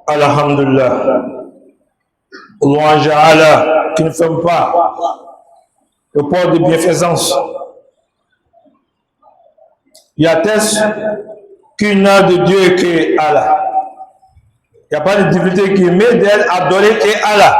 Alhamdulillah. Louange à Allah qui ne ferme pas le port de bienfaisance. Il atteste qu'une œuvre de Dieu est que Allah. Il n'y a pas de divinité qui met d'elle adorer que Allah.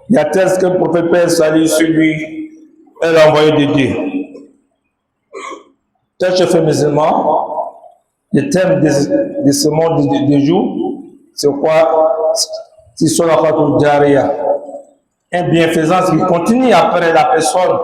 Il atteste que le prophète Père salut sur lui est l'envoyé de Dieu. Chers chefs musulmans, le thème de ce monde de jour, c'est quoi? C'est sur la fatou Jariya. Une bienfaisance qui continue après la personne.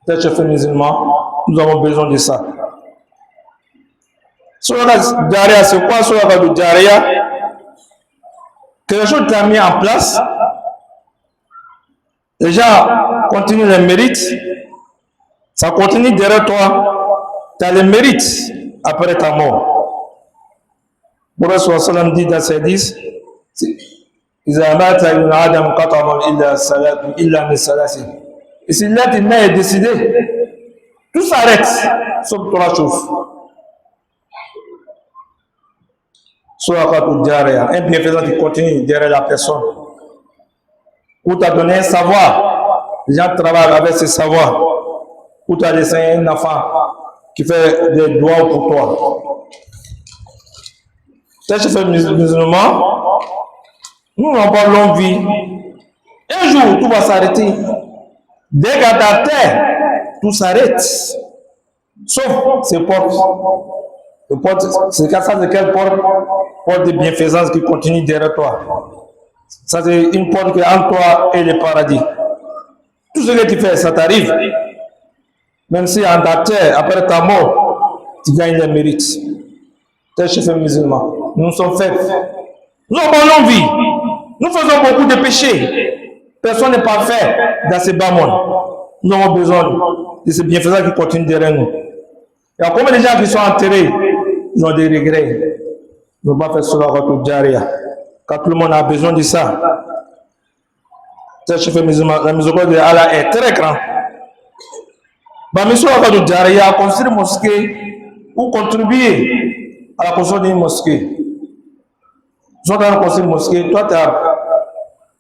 Chers chefs musulmans, nous avons besoin de ça. Sur la Jariya, c'est quoi sur la fatou Jariya? Quelque chose t'a mis en place. Les gens continuent le mérite. Ça continue derrière toi. Tu as le mérite après ta mort. Le Prophète sallam dit dans ses 10, et si l'être humain est décidé, tout s'arrête, sauf trois choses. Un bienfaisant qui continue derrière la personne. Ou tu as donné un savoir, les gens travaillent avec ce savoir. Ou tu as laissé un enfant qui fait des doigts pour toi. Tel chef musulman, nous n'avons pas longue vie. Un jour, tout va s'arrêter. Dès qu'à ta terre, tout s'arrête. Sauf ces portes. C'est ça, c'est quelle porte? Porte de bienfaisance qui continue derrière toi. Ça, c'est une porte qui est entre toi et le paradis. Tout ce que tu fais, ça t'arrive. Même si en ta terre, après ta mort, tu gagnes le mérite. Tel chef musulman, nous sommes faibles. Nous avons longue vie. Nous faisons beaucoup de péchés. Personne n'est parfait dans ce bas monde. Nous avons besoin de ces bienfaisants qui continuent derrière nous. Il y a combien de gens qui sont enterrés? Ils ont des regrets. Ils n'ont pas fait cela au Jariya. Quand tout le monde a besoin de ça. Tel chef musulman, la miséricorde de Allah est très grande. Bah, monsieur Akadou Jariya, construire une mosquée ou contribuer à la construction d'une mosquée. Ils sont dans la construire une mosquée, toi tu as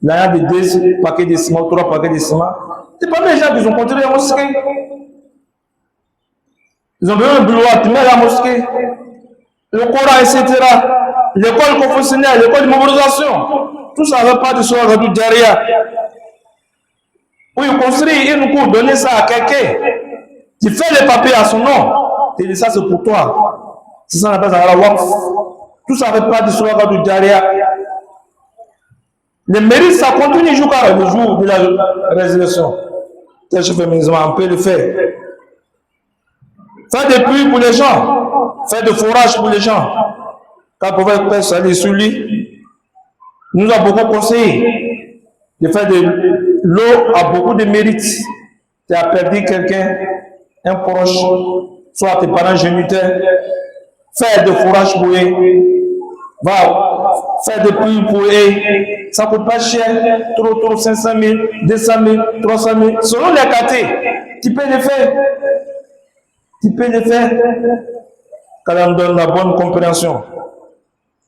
l'année de 2 paquets de ciment, 3 paquets de ciment. C'est pas les gens qui ont construit la mosquée. Ils ont besoin de boulot, tu mets la mosquée, le Coran, etc. L'école confessionnelle, l'école de mobilisation. Tout ça ne va pas de Monsieur Akadou Jariya. Où il construit une cour, donner ça à quelqu'un. Tu fais les papiers à son nom, tu dis ça c'est pour toi. C'est ça qu'on appelle ça la waqf. Tout ça ne fait pas de Monsieur Akadou Jariya. Le mérite, ça continue jusqu'à le jour de la résurrection. Tel chef musulman, on peut le faire. Faire des puits pour les gens, faire des forages pour les gens. Quand le prophète Père salut sur lui, nous a beaucoup conseillé de faire de l'eau à beaucoup de mérites. Tu as perdu quelqu'un, un proche, soit tes parents géniteurs, faire des forages pour eux, va faire des puits pour eux, ça ne coûte pas cher, trop, 500 000, 200 000, 300 000, selon les quartiers, tu peux le faire. Tu peux le faire quand on donne la bonne compréhension.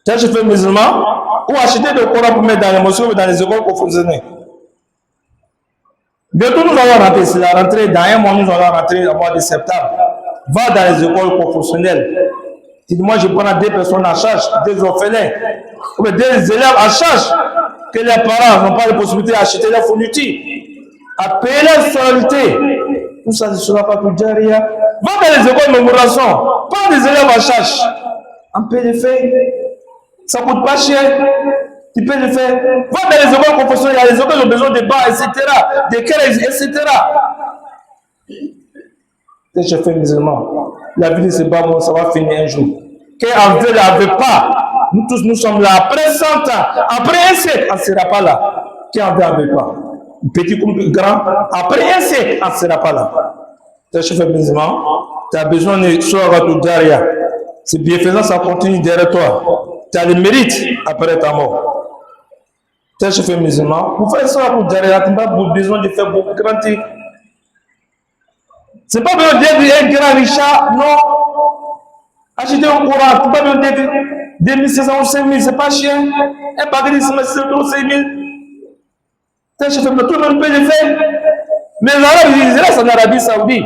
Quand je fais musulman, ou acheter des Coran pour mettre dans les mosquées ou dans les écoles confessionnelles. Bientôt nous allons rentrer, c'est la rentrée, dans un mois nous allons rentrer au mois de septembre. Va dans les écoles confessionnelles. Tu dis, moi je prends 2 personnes en charge, 2 orphelins, ou 2 élèves en charge, que les parents n'ont pas la possibilité d'acheter la fourniture, à payer la scolarité. Tout ça, c'est sur la fatou Jariya. Va dans les écoles de mémorisation, pas des élèves en charge. On peut le faire. Ça ne coûte pas cher. Tu peux le faire. Va dans les écoles confessionnelles, il y a les écoles qui ont besoin de bas, etc., des crèches, etc. Les chefs musulmans, la vie de ce bas monde, ça va finir un jour. Qu'on veut, la veut pas. Nous tous, nous sommes là. Après 100 ans, après un siècle, on ne sera pas là. Qu'on veut, on ne veut pas. Petit comme grand, après un siècle, on ne sera pas là. Les chefs musulmans, tu as besoin de Souratul Jariya. C'est bienfaisant, ça continue derrière toi. Tu as le mérite après ta mort. Tel chef musulman, pour faire ça pour Jariya, tu n'as pas besoin de faire beaucoup de grandir. Ce n'est pas besoin d'être un grand Richard, non. Acheter un courant, tu peux même 2500 ou 5000, c'est pas cher. Un paquet de 5000. Tout le monde peut le faire. Mais les Arabes, ils restent en Arabie Saoudite.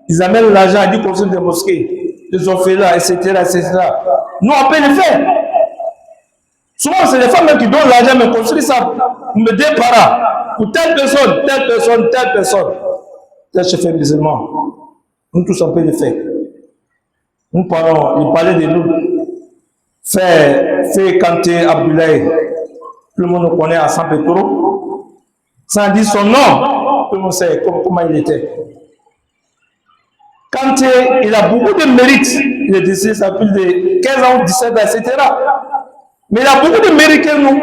Ils amènent l'argent à 10 construire des mosquées, des orphelins, etc., etc. Nous, on peut le faire. Souvent, c'est les femmes qui donnent l'argent, mais construire ça, me dépara. Pour telle personne, telle personne, telle personne. Tel chef musulman. Nous tous, on peut le faire. Nous parlons, il parlait de nous. Fait Kanté Abdoulaye. Tout le monde nous connaît à San Petro. Sans dire son nom, tout le monde sait comment il était. Kanté, il a beaucoup de mérites. Il est décédé, ça plus de 15 ans, 17 ans, etc. Mais il a beaucoup de mérites que nous.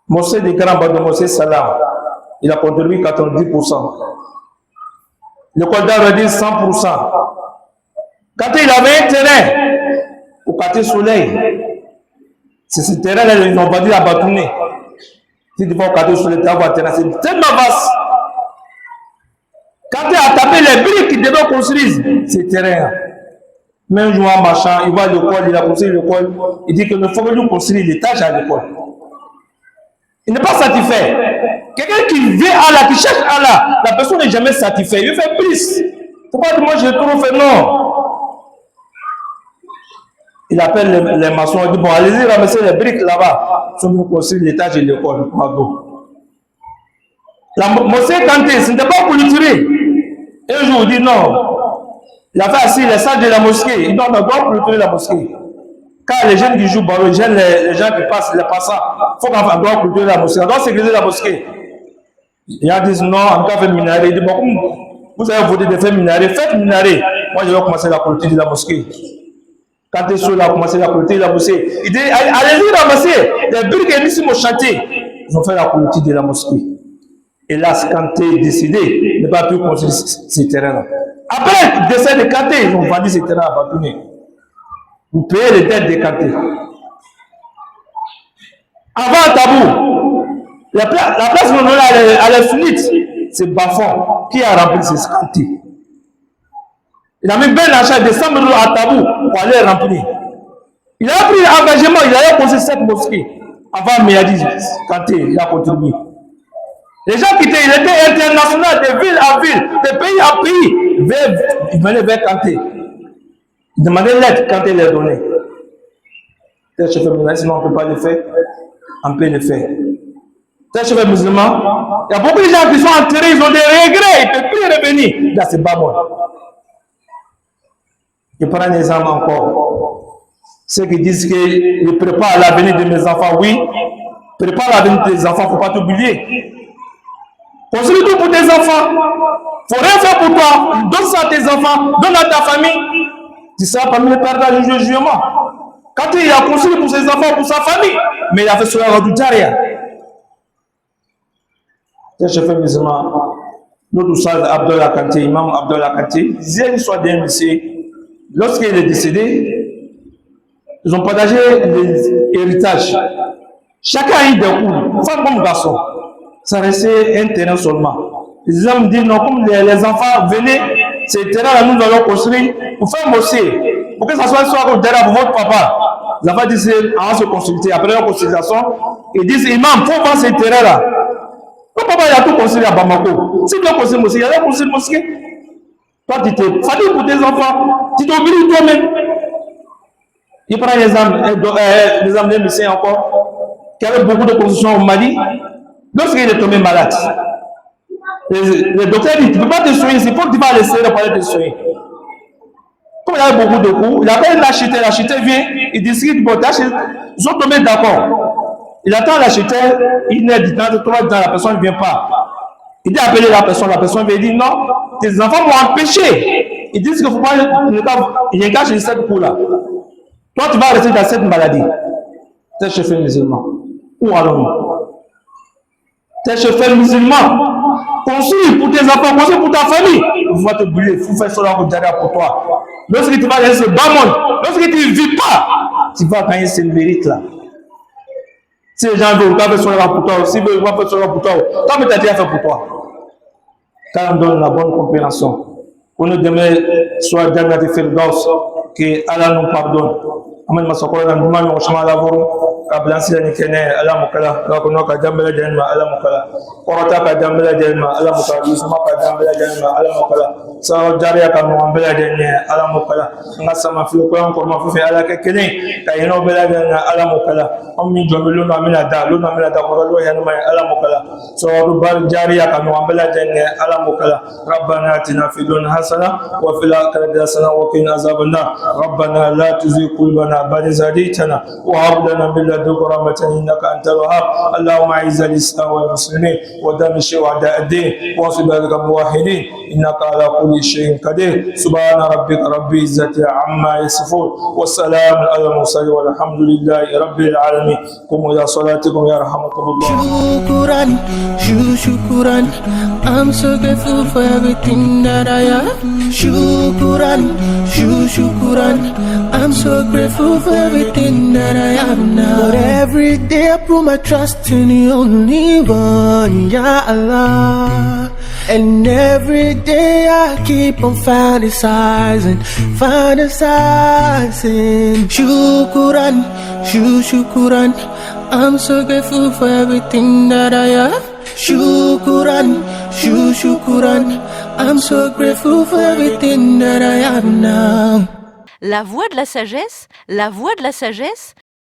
Mosé de Grand Bado, Mosé Salam, il a contribué 90%. L'école d'art a dit 100%. Quand il avait un terrain au quartier Soleil, c'est ce terrain-là, ils ont vendu à Batouné. Si tu vas au quartier Soleil, tu vas voir un terrain, c'est tellement vaste. Quand il a tapé les briques qu'il devait construire, ce terrain-là. Même jour en marchant, il va à l'école, il a construit l'école, il dit que ne faut pas lui construire l'étage à l'école. Il n'est pas satisfait. Quelqu'un qui veut Allah, qui cherche Allah, la personne n'est jamais satisfaite. Il veut faire plus. Pourquoi moi j'ai trop fait? Non. Il appelle les maçons, il dit bon, allez-y ramasser les briques là-bas. Si vous construisez l'étage de l'école. Mosé Kanté, ce n'était pas pour lui tirer. Un jour, il dit non. Il a fait assis les salles de la mosquée. Il doit d'abord clôturer la mosquée. Quand les jeunes qui jouent ballon, les gens qui passent, les passants, il faut qu'on doit clôturer la mosquée. On doit sécuriser la mosquée. Il a dit non, on doit faire minaret. Il dit bon, vous avez voté de faire minaret, faites minaret. Moi, je vais commencer la clôture de la mosquée. Quand les gens ont commencé la clôture de la mosquée, il dit allez-y ramasser les briques et ici mon chantier. Ils ont fait la clôture de la mosquée. Et là, Kanté est décidé de ne pas plus construire ces terrains-là. Après le décès de Kanté, ils ont vendu ces terrains à Batouné. Vous payez les dettes de Kanté. Avant Tabou, la place où on est à la sunnite, c'est Bafon qui a rempli ces Kanté. Il a mis bien l'argent de 100 000 à Tabou pour aller remplir. Il a pris l'engagement, il a construit cette mosquée. Avant Méadi Kanté, il a contribué. Les gens qui étaient, il était international, de ville en ville, de pays en pays. Ils venaient vers Kanté. Ils demandaient l'aide quand il les donnait. Tel chef musulman, sinon on ne peut pas le faire. On peut le faire. Tel chef musulman, il y a beaucoup de gens qui sont enterrés, ils ont des regrets, ils ne peuvent plus revenir. Là, c'est pas bon. Je prends un exemple encore. Ceux qui disent que je prépare l'avenir de mes enfants, oui. Prépare l'avenir de tes enfants, il ne faut pas t'oublier. Construis tout pour tes enfants. Il ne faut rien faire pour toi. Donne ça à tes enfants, donne à ta famille. Tu seras parmi les pères dans le jugement. Quand il a construit pour ses enfants, pour sa famille, mais il a fait cela du Jaria. C'est chef musulman. Notre Oustaz Abdallah Kanté, Imam Abdallah Kanté, disait une histoire d'un monsieur. Lorsqu'il est décédé, ils ont partagé l'héritage. Chacun a eu des coups, femme comme garçon. Ça restait un terrain seulement. Les hommes disent non, comme les enfants venaient, ces terrains-là, nous allons construire pour faire mosquée, pour que ça soit un soir derrière pour votre papa. Les enfants disent, on va se consulter. Après la consultation, ils disent, imam, il faut voir ces terrains-là. Ton papa, il a tout construit à Bamako. Si tu as construit mosquée, il a construit mosquée. Toi, tu t'es fatigué pour tes enfants. Tu t'oublies toi-même. Il prend l'exemple d'un médecin encore, qui avait beaucoup de constructions au Mali. Lorsqu'il est tombé malade, le docteur dit, tu ne peux pas te soigner, c'est faut que tu vas laisser pour aller te soigner. Comme il y avait beaucoup de coups, il appelle l'architecte vient, il discute, bon, ils sont tombés d'accord. Il attend l'architecte, il n'est dit, la personne ne vient pas. Il dit appeler la personne vient dire non, tes enfants m'ont empêché. Ils disent qu'il ne faut pas, il engage cette coup-là. Toi, tu vas rester dans cette maladie. Tel chef musulman. Où allons-nous? Tel chef musulman. Construis pour tes enfants, construis pour ta famille. Il faut te brûler, il faut faire cela pour toi. Lorsque tu vas gagner ce bas monde, lorsque tu ne vis pas, tu vas gagner ce mérite-là. Si les gens veulent pas faire cela pour toi, s'ils veulent pas faire cela pour toi, toi, mais tu as déjà fait pour toi. Quand on donne la bonne compréhension. Pour nous demeure soit Jannat Firdaus, que Allah nous pardonne. Amen masakora na nduma no shama la voro ka blansi ni kene ala mukala ka kono ka jambela janma ala mukala korata ka jambela janma ala mukala yusuma ka jambela janma ala mukala sa jariya ka no ambela janne ala mukala ngasa ma fi ko ko ma fi ala ke kene ka ino bela janna ala mukala ammi jombelo no amina da ko lo ya ma ala mukala so do bar jariya ka no ambela janne ala mukala rabbana atina fid dunya hasana wa fil akhirati hasana wa qina azaban nar rabbana la tuzigh qulubana بعد إذ هديتنا وهب لنا من لدنك رحمة إنك أنت الوهاب اللهم أعز الإسلام والمسلمين ودمر أعداء الدين وانصر بارك الموحدين إنك على كل شيء قدير سبحان ربك رب العزة عما يصفون والسلام على المرسلين والحمد لله رب العالمين قوموا إلى صلاتكم يرحمكم الله. Shukran, I'm so grateful for everything that I have. Shukran, I'm so grateful for everything that I have now. But every day I put my trust in the only one, Ya Allah. And every day I keep on fantasizing. Shukran, I'm so grateful for everything that I have. Shukran, I'm so grateful for everything that I have now. La voix de la sagesse